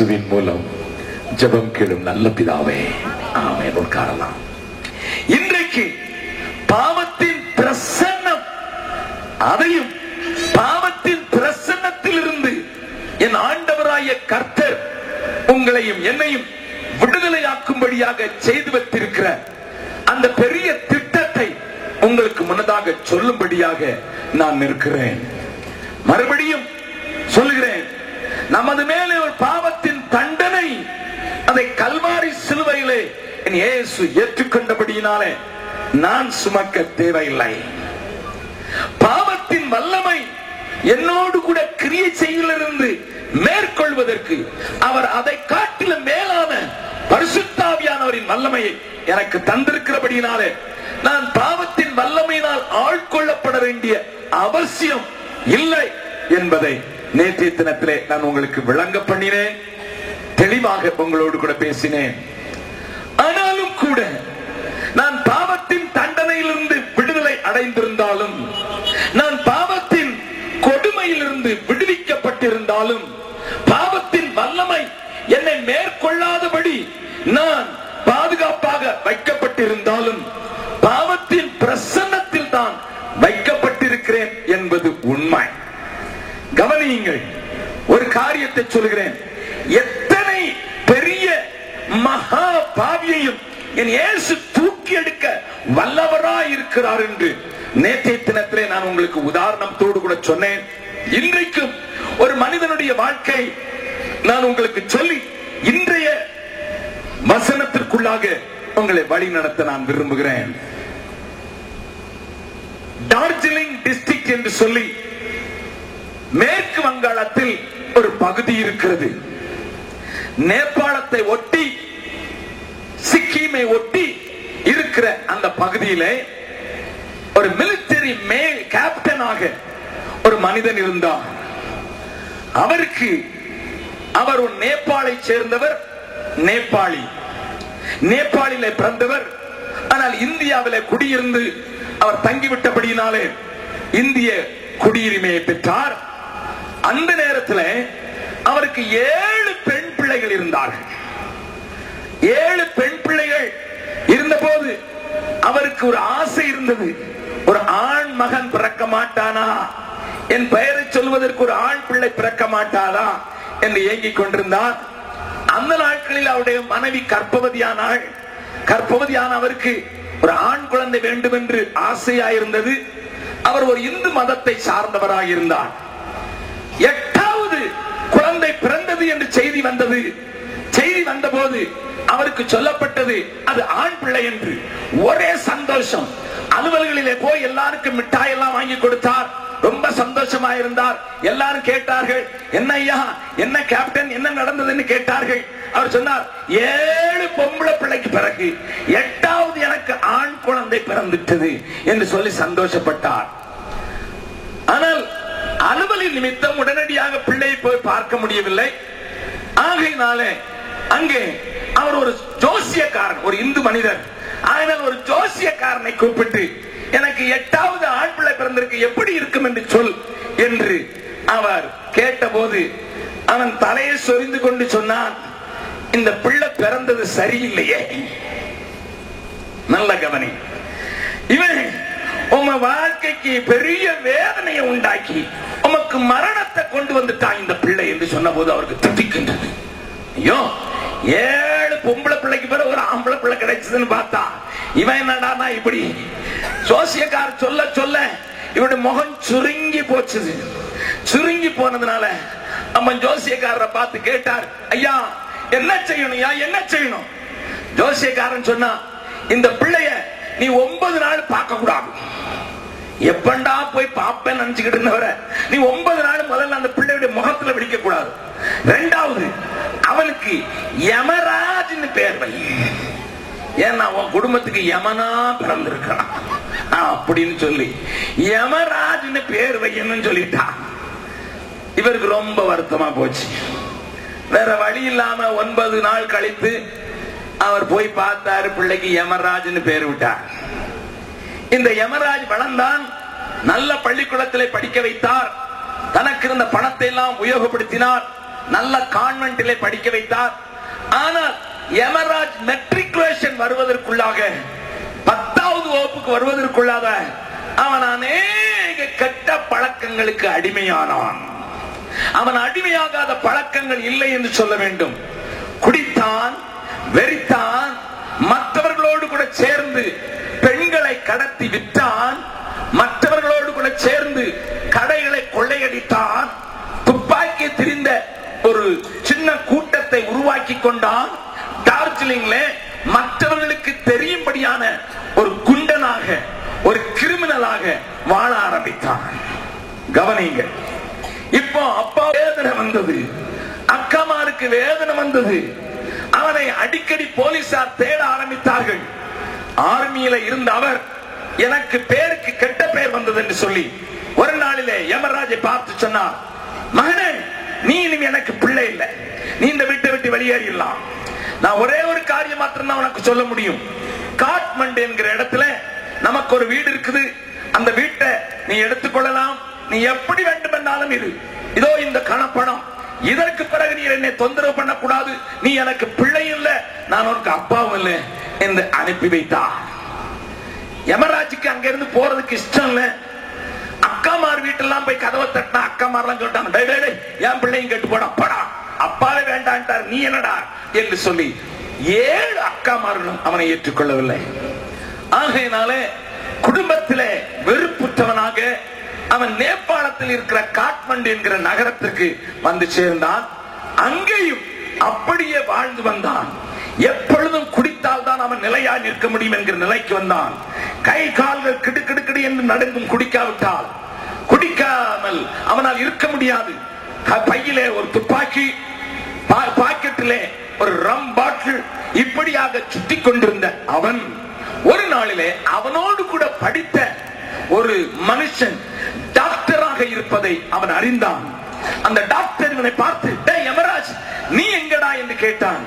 இயேசுவின் மூலம் ஜெபம் கேளும் நல்ல பிதாவே, ஆமென். உட்காரலாம். இன்றைக்கு பாவத்தின் பிரசன்னம், அதையும் பாவத்தின் பிரசன்னத்தில் இருந்து என் ஆண்டவராய கர்த்தர் உங்களையும் என்னையும் விடுதலையாக்கும்படியாக செய்து வைத்திருக்கிற அந்த பெரிய திட்டத்தை உங்களுக்கு முன்னதாக சொல்லும்படியாக நான் இருக்கிறேன். மறுபடியும் சொல்லுகிறேன், நமது மேலே ஒரு பாவத்தின் தண்டனை, அதை கல்வாரி சிலுவையிலே என் இயேசு ஏற்றுக்கொண்டபடியினாலே நான் சுமக்க தேவையில்லை. பாவத்தின் வல்லமை என்னோடு கூட கிரியை செய்யிலிருந்து மேற்கொள்வதற்கு அவர் அதை காட்டிலும் மேலான பரிசுத்தாவியானவரின் வல்லமையை எனக்கு தந்திருக்கிறபடியினாலே நான் பாவத்தின் வல்லமையினால் ஆட்கொள்ளப்பட வேண்டிய அவசியம் இல்லை என்பதை நேற்றைய தினத்திலே நான் உங்களுக்கு விளங்க பண்ணினேன். தெளிவாக உங்களோடு கூட பேசினேன். ஆனாலும் கூட நான் பாவத்தின் தண்டனையிலிருந்து விடுதலை அடைந்திருந்தாலும், நான் பாவத்தின் கொடுமையிலிருந்து விடுவிக்கப்பட்டிருந்தாலும், பாவத்தின் வல்லமை என்னை மேற்கொள்ளாதபடி நான் பாதுகாப்பாக வைக்கப்பட்டிருந்தாலும், பாவத்தின் பிரசன்னத்தில் தான் வைக்கப்பட்டிருக்கிறேன் என்பது உண்மை. கவனியுங்கள், ஒரு காரியத்தை சொல்கிறேன். எத்தனை பெரிய மகா பாவியையும் என் இயேசு தூக்கி எடுக்க வல்லவராய் இருக்கிறார் என்று நேற்றைய தினத்திலே நான் உங்களுக்கு உதாரணத்தோடு கூட சொன்னேன். இன்றைக்கும் ஒரு மனிதனுடைய வாழ்க்கை நான் உங்களுக்கு சொல்லி இன்றைய வசனத்திற்குள்ளாக உங்களை வழி நடத்த நான் விரும்புகிறேன். டார்ஜிலிங் டிஸ்ட்ரிக்ட் என்று சொல்லி மேற்கு வங்காளத்தில் ஒரு பகுதி இருக்கிறது. நேபாளத்தை ஒட்டி, சிக்கிமை ஒட்டி இருக்கிற அந்த பகுதியிலே ஒரு மிலிட்டரி மேல் கேப்டனாக ஒரு மனிதன் இருந்தார். அவர் ஒரு நேபாளை சேர்ந்தவர், நேபாளிலே பிறந்தவர். ஆனால் இந்தியாவிலே குடியிருந்து அவர் தங்கிவிட்டபடியினாலே இந்திய குடியுரிமையை பெற்றார். அந்த நேரத்தில் அவருக்கு 7 பெண் பிள்ளைகள் இருந்தார்கள். 7 பெண் பிள்ளைகள் இருந்தபோது அவருக்கு ஒரு ஆசை இருந்தது, ஒரு ஆண் மகன் பிறக்க மாட்டானா, என் பெயரை சொல்வதற்கு ஒரு ஆண் பிள்ளை பிறக்க மாட்டாதா என்று ஏங்கிக் கொண்டிருந்தார். அந்த நாட்களில் அவருடைய மனைவி கர்ப்பவதியானாள். கர்ப்பவதியான அவருக்கு ஒரு ஆண் குழந்தை வேண்டும் என்று ஆசையாயிருந்தது. அவர் ஒரு இந்து மதத்தை சார்ந்தவராக இருந்தார். 8வது குழந்தை பிறந்தது என்று செய்தி வந்தது. செய்தி வந்தபோது அவருக்கு சொல்லப்பட்டது அது ஆண் பிள்ளை என்று. ஒரே சந்தோஷம். அலுவல்களிலே போய் எல்லாருக்கும் மிட்டாய் எல்லாம் வாங்கி கொடுத்தார். ரொம்ப சந்தோஷமா இருந்தார். எல்லாரும் கேட்டார்கள், என்ன ஐயா, என்ன கேப்டன், என்ன நடந்ததுன்னு கேட்டார்கள். அவர் சொன்னார், 7 பொம்பளை பிள்ளைக்கு பிறகு 8வது எனக்கு ஆண் குழந்தை பிறந்துட்டது என்று சொல்லி சந்தோஷப்பட்டார். ஆனால் அலுவலின் நிமித்தம் உடனடியாக பிள்ளையை போய் பார்க்க முடியவில்லை. ஆகையினாலே அங்கே அவர் ஒரு ஜோசியக்காரன், ஒரு இந்து மனிதர், ஆனால் ஒரு ஜோசியக்காரனை கூப்பிட்டு எனக்கு 8வது ஆண் பிள்ளை பிறந்திருக்கு, எப்படி இருக்கும் என்று சொல் என்று அவர் கேட்டபோது அவன் தலையை சொரிந்து கொண்டு சொன்னான், இந்த பிள்ளை பிறந்தது சரியில்லையே. நல்ல கவனி, இவன் உங்க வாழ்க்கைக்கு பெரிய வேதனையை உண்டாக்கி உமக்கு மரணத்தை கொண்டு வந்துட்டான் இந்த பிள்ளை என்று சொன்ன போது அவருக்கு திட்டிக்கின்றது. ஐயோ, 7 பொம்பளை பிள்ளைக்கு பிறகு ஒரு ஆம்பளை பிள்ளை கிடைச்சதுன்னு பார்த்தா இவன் என்னடா இப்படி ஜோசியக்கார சொல்ல சொல்ல இவனுடைய முகம் சுருங்கி போச்சுது. சுருங்கி போனதுனால நம்ம ஜோசியக்காரரை பார்த்து கேட்டார், ஐயா என்ன செய்யணும், என்ன செய்யணும்? ஜோசியக்காரன் சொன்னா, இந்த பிள்ளைய நீ 9 நாள் பார்க்க கூடாது. எப்பண்டா போய் பாப்பேன் நினைச்சுக்கிட்டு இருந்தவர நீ 9 நாள் முதல்ல அந்த பிள்ளையுடைய முகத்துல விழிக்க கூடாது. 2வது, அவனுக்கு யமராஜ்னு பேர் வை. ஏன்னா உன் குடும்பத்துக்கு யமனா பிறந்திருக்கான் அப்படின்னு சொல்லி யமராஜ்னு பேர் வைக்கணும்னு சொல்லிட்டான். இவருக்கு ரொம்ப வருத்தமா போச்சு. வேற வழி இல்லாம 9 நாள் கழித்து அவர் போய் பார்த்தாரு, பிள்ளைக்கு யமராஜ்னு பேர் விட்டார். இந்த யமராஜ் வளர்ந்தான், நல்ல பள்ளிக்கூடத்திலே படிக்க வைத்தார், தனக்கு இருந்த பணத்தை எல்லாம் உபயோகப்படுத்தினார். நல்ல கான்வென்ட்டிலே படிக்க வைத்தார். ஆனால் யமராஜ் மெட்ரிகுலேஷன் வருவதற்குள்ளாக 10வது வகுப்புக்கு வருவதற்குள்ளாக அவன் அநேக கெட்ட பழக்கங்களுக்கு அடிமையானான். அவன் அடிமையாகாத பழக்கங்கள் இல்லை என்று சொல்ல வேண்டும். குடித்தான், வெறித்தான், மற்றவர்களோடு கூட சேர்ந்து பெண்களை கடத்தி விட்டான், மற்றவர்களோடு கூட சேர்ந்து கடைகளை கொள்ளையடித்தான், துப்பாக்கி திரிந்த ஒரு சின்ன கூட்டத்தை உருவாக்கி கொண்டான். டார்ஜிலிங்ல மற்றவர்களுக்கு தெரியும்படியான ஒரு குண்டனாக, ஒரு கிரிமினலாக வாழ ஆரம்பித்தான். கவனிங்க, இப்போ அப்பா வேதனை வந்தது, அக்காமாருக்கு வேதனை வந்தது. அவனை அடிக்கடி போலீசார் தேட ஆரம்பித்தார்கள். ஆர்மியில இருந்த அவர் எனக்கு பேருக்கு கெட்ட பெயர் வந்தது என்று சொல்லி ஒரு நாளிலே யமராஜை பார்த்து சொன்னார், மகனே, நீ இனிமே எனக்கு பிள்ளை இல்லை, நீ இந்த வீட்டை விட்டு வெளியேறலாம். நான் ஒரே ஒரு காரியம் மாத்திரம் தான் உனக்கு சொல்ல முடியும். காட்மண்டு என்கிற இடத்துல நமக்கு ஒரு வீடு இருக்குது, அந்த வீட்டை நீ எடுத்துக்கொள்ளலாம், நீ எப்படி வேண்டும் என்றாலும் இரு, இதோ இந்த கணப்பணம், இதற்கு பிறகு நீ என்னை தொந்தரவு பண்ணக்கூடாது, நீ எனக்கு பிள்ளை இல்லை, நான் உனக்கு அப்பாவும் இல்லை என்று அனுப்பி வைத்தார். யமராஜுக்கு அங்க இருந்து போறதுக்கு இஷ்டம் இல்ல. அக்காமார் வீட்டெல்லாம் போய் கதவை தட்டினா அக்காமாரெல்லாம் சொல்லிட்டாங்க, என் பிள்ளையும் கேட்டு போடா, படா, அப்பாவே வேண்டான்ட்டார், நீ என்னடா என்று சொல்லி 7 அக்காமார்களும் அவனை ஏற்றுக்கொள்ளவில்லை. ஆகையினாலே குடும்பத்திலே வெறுப்புற்றவனாக அவன் நேபாளத்தில் இருக்கிற காட்மண்டு என்கிற நகரத்திற்கு வந்து சேர்ந்தான். அங்கேயும் அப்படியே வாழ்ந்து வந்தான். எப்பொழுதும் குடித்தால் தான் அவன் நிலையா நிற்க முடியும் என்கிற நிலைக்கு வந்தான். கை கால்கள் கிடுக்கிடுக்கிடு என்று நடுங்கும் குடிக்காவிட்டால். குடிக்காமல் அவனால் இருக்க முடியாது. பையிலே ஒரு துப்பாக்கி, பாக்கெட்டிலே ஒரு ரம் பாட்டில், இப்படியாக சுத்தி கொண்டிருந்த அவன் ஒரு நாளிலே அவனோடு கூட படித்த ஒரு மனுஷன் டாக்டராக இருப்பதை அவன் அறிந்தான். அந்த டாக்டர் இவனை பார்த்து, டேய் யமராஜ், நீ எங்கடா என்று கேட்டான்.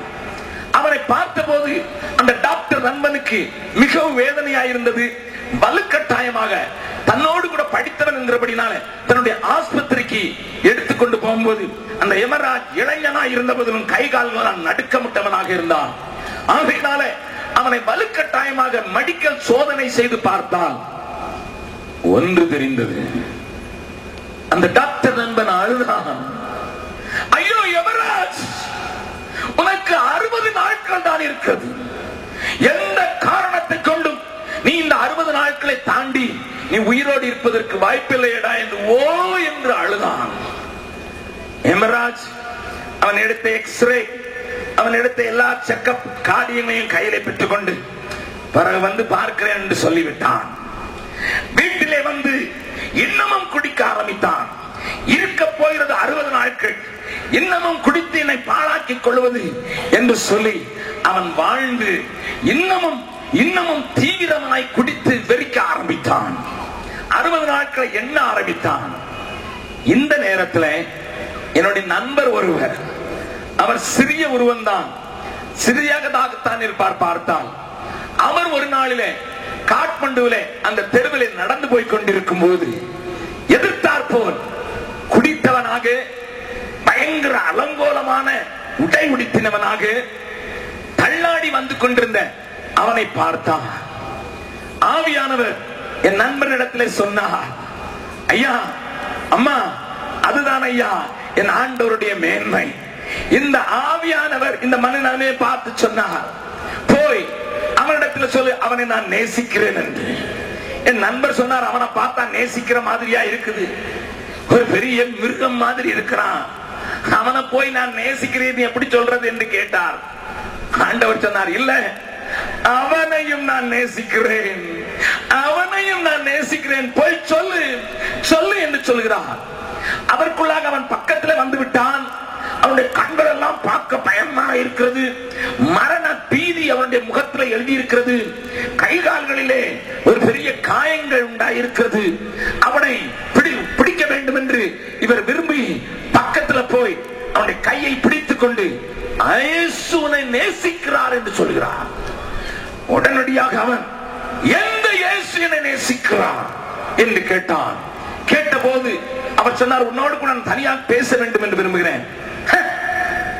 அவனை பார்த்த போது அந்த டாக்டர் நண்பனுக்கு மிகவும் வேதனையாயிருந்தது. வலுக்கட்டாயமாக தன்னோடு கூட படித்தவன் என்கிறபடினால தன்னுடைய ஆஸ்பத்திரிக்கு எடுத்துக்கொண்டு போகும்போது அந்த யமராஜ் இளைஞனாய் இருந்த போதிலும் கை கால்களால் நடுக்கமிட்டவனாக இருந்தான். ஆகையினால அவனை வலுக்கட்டாயமாக மெடிக்கல் சோதனை செய்து பார்த்தால் ஒன்று தெரிந்தது. அந்த டாக்டர் நண்பன் அழுதான், ஐயோ யமராஜ், உனக்கு 60 நாட்கள் தான் இருக்கிறது, எந்த காரணத்தை கொண்டும் நீ இந்த 60 நாட்களை தாண்டி நீ உயிரோடு இருப்பதற்கு வாய்ப்பில்லையடா என்று ஓ என்று அழுதான். யமராஜ் அவன் எடுத்த எக்ஸ்ரே, அவன் எடுத்த எல்லா செக்கப் காரியங்களையும் கையிலே பெற்றுக் கொண்டு பிறகு வந்து பார்க்கிறேன் என்று சொல்லிவிட்டான். வீட்டிலே வந்து இன்னமும் குடிக்க ஆரம்பித்தான். இருக்க போகிறது 60 நாட்கள், இன்னமும் குடித்து என்னை பாழாக்கிக் கொள்வது என்று சொல்லி அவன் வாழ்ந்து இன்னமும் இன்னமும் தீவிரமாய் குடித்து வெறிக்க ஆரம்பித்தான். 60 நாட்களை எண்ண ஆரம்பித்தான். இந்த நேரத்தில் என்னுடைய நண்பர் ஒருவர், அவர் சிறிய உருவந்தான், சிறியதாகத்தான் இருப்பார் பார்த்தால், அவர் ஒரு நாளிலே காட்மண்டுவிலே அந்த தெருவிலே நடந்து போய் கொண்டிருக்கும் போது எதிர்த்தார் போல் குடித்தவனாக, பயங்கர அலங்கோலமான உடை உடுத்தினவனாக தள்ளாடி வந்து கொண்டிருந்த அவனை பார்த்தார். ஆவியானவர் என் நண்பனிடத்திலே சொன்னார், ஐயா, அம்மா, அதுதான் ஐயா என் ஆண்டவருடைய மேன்மை. இந்த ஆவியானவர் இந்த மனிதனை பார்த்து சொன்னார், போய் அவனிடத்தில் சொல்லு, அவனை நான் நேசிக்கிறேன் என்று. என் நண்பர் சொன்னார், அவனை பார்த்தா நேசிக்கிற மாதிரியா இருக்குது, ஒரு பெரிய மிருகம் மாதிரி இருக்கிறான், அவனை போய் நான் நேசிக்கிறேன் எப்படி சொல்றது என்று கேட்டார். ஆண்டவர் சொன்னார், இல்ல, அவனையும் நான் நேசிக்கிறேன், அவனையும் நான் நேசிக்கிறேன், போய் சொல்லு சொல்லு என்று சொல்கிறார். அதற்குள்ளாக அவன் பக்கத்தில் வந்து விட்டான். அவனுடைய கண்கள் எல்லாம் பார்க்க பயமா இருக்கிறது. மரண பீதி அவனுடைய முகத்தில் எழுதியிருக்கிறது. கைகால்களிலே ஒரு பெரிய காயங்கள் உண்டாயிருக்கிறது. அவனை பிடிக்க வேண்டும் என்று இவர் விரும்பி பக்கத்தில் போய் அவனுடைய கையை பிடித்துக் கொண்டு இயேசுவை நேசிக்கிறார் என்று சொல்கிறார். உடனடியாக அவன், எந்த இயேசுவை நேசிக்கிறார் என்று கேட்டான். கேட்ட போது அவர் சொன்னார், உன்னோடு கூட நான் தனியாக பேச வேண்டும் என்று விரும்புகிறேன்.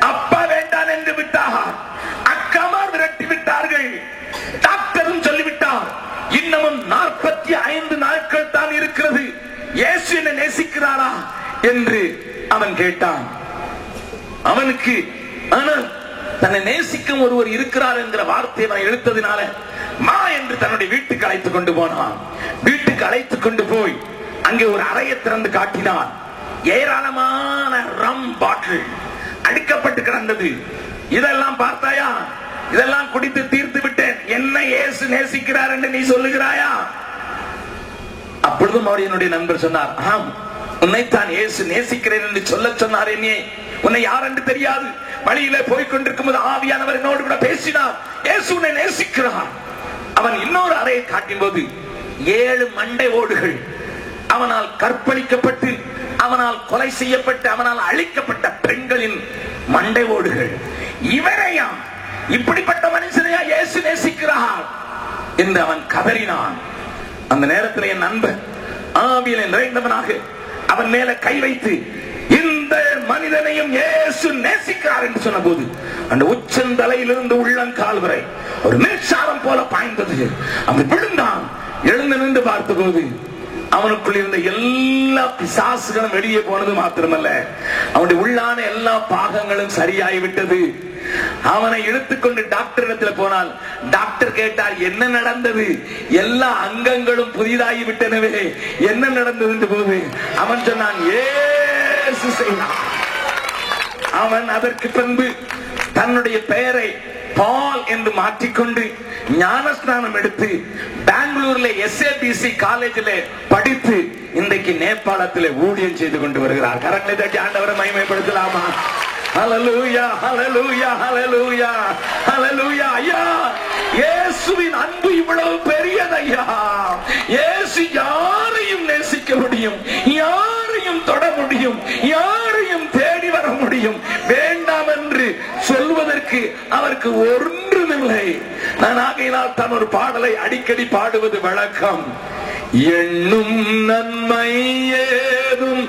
அப்பா வேண்டாம் என்று விட்டார், அக்காமா விரட்டி விட்டார்கள், டாக்டரும் சொல்லிவிட்டார் இன்னமும் 45 நாட்கள் தான் இருக்கிறது, இயேசு என்னை நேசிக்கிறாரா என்று அவன் கேட்டான். அவனுக்கு ஆனால் தன்னை நேசிக்கும் ஒருவர் இருக்கிறார் என்கிற வார்த்தையை அவன் எழுத்ததினால மா என்று தன்னுடைய வீட்டுக்கு அழைத்துக் கொண்டு போனான். வீட்டுக்கு அழைத்துக் கொண்டு போய் அங்கே ஒரு அறையை திறந்து காட்டினான். ஏராளமான ரம் பாட்டில் அடுக்கப்பட்டு கிடந்தது. இதெல்லாம் பார்த்தாயா? இதெல்லாம் குடித்து தீர்த்து விட்டேன், என்ன இயேசு நேசிக்கிறார் என்று நீ சொல்லுகிறாயா? அப்பொழுதும் அவர் என்னுடைய நண்பர் சொன்னார், ஆம், உன்னைத்தான் இயேசு நேசிக்கிறேன் என்று சொல்ல சொன்னார். என்னே, உன்னை யார் என்று தெரியாது. வழியிலே போய்கொண்டிருக்கும் போது ஆவியானவர் என்னோடு கூட பேசினார், இயேசு உன்னை நேசிக்கிறார். அவன் இன்னொரு அறையை காட்டும் போது 7 மண்டை ஓடுகள், அவனால் கற்பழிக்கப்பட்டு, அவனால் கொலை செய்யப்பட்டு, அவனால் அழிக்கப்பட்ட பெண்களின் மண்டை ஓடுகள். இவரையா, இப்படிப்பட்ட மனுஷனையா இயேசு நேசிக்கிறார் என்று அவன் கதறினான். அந்த நேரத்தில் என் நண்பன் ஆவியிலே நிறைந்தவனாக அவன் மேல கை வைத்து, இந்த மனிதனையும் இயேசு நேசிக்கிறார் என்று சொன்ன போது அந்த உச்சந்தலையிலிருந்து உள்ளங்கால் வரை ஒரு மின்சாரம் போல பாய்ந்தது. அவன் விழுந்தான். எழுந்து நின்று பார்த்த போது அவனுக்குள் இருந்த எல்லா பிசாசுகளும் வெளியே போனது மாத்திரமல்ல, அவனுடைய உள்ளான எல்லா பாகங்களும் சரியாகிவிட்டது. அவனை இழுத்துக்கொண்டு டாக்டர் இடத்துல போனால் டாக்டர் கேட்டார், என்ன நடந்தது? எல்லா அங்கங்களும் புதிதாகி விட்டனவே, என்ன நடந்தது என்று போது அவன் சொன்னான், இயேசு செய்தார். அவன் அதற்கு பின்பு தன்னுடைய பெயரை பால் என்று மாற்றிக்கொண்டு ஞானஸ்நானம் எடுத்து பெங்களூர்ல SABC காலேஜில் படித்து இன்றைக்கு நேபாளத்தில் ஊழியம் செய்து கொண்டு வருகிறார். கரங்களை தட்டி ஆண்டவரை மகிமைப்படுத்தலாமா? ஹல்லேலூயா, ஹல்லேலூயா, ஹல்லேலூயா, ஹல்லேலூயா. ஐயா, இயேசுவின் அன்பு இவ்வளவு பெரியது ஐயா. இயேசு யாரையும் நேசிக்க முடியும், யாரையும் தொட முடியும், யாரையும் தேடி வர முடியும். வேண்டாம் என்று சொல்வதற்கு அவருக்கு ஒன்றுமில்லை. நான் ஆகையினால் தான் ஒரு பாடலை அடிக்கடி பாடுவது வழக்கம். எண்ணும் நன்மை ஏதும்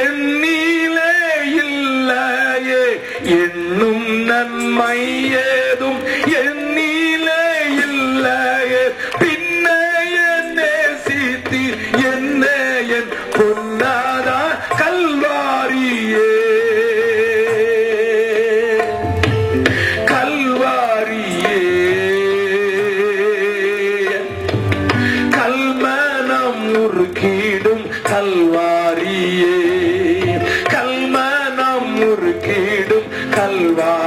எண்ணிலே இல்லையே, எண்ணும் நன்மை ஏதும் எண்ணிலே இல்லையே, பின்னே நேசித்து என்ன என் பொன்னாதா கல்வாரியே, கல்வாரியே, கல்மனம் உருக்கிடும் கல்வாரியே, கல்மனம் உருக்கிடும் கல்வாரியே.